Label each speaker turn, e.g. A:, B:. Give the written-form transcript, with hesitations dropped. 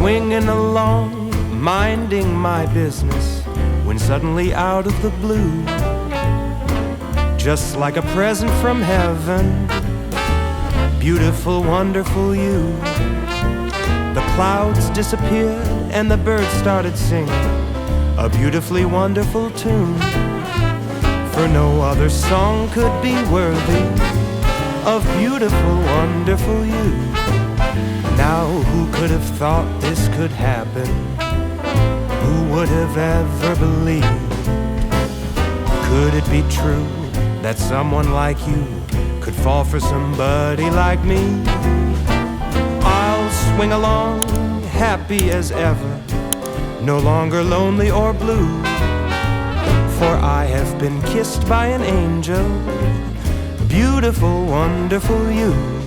A: swinging along, minding my business, when suddenly out of the blue, just like a present from heaven, beautiful, wonderful you. The clouds disappeared and the birds started singing a beautifully wonderful tune, for no other song could be worthy of beautiful, wonderful you. Now who could have thought this could happen? Who would have ever believed? Could it be true that someone like you could fall for somebody like me? I'll swing along, happy as ever, no longer lonely or blue, for I have been kissed by an angel, beautiful, wonderful you.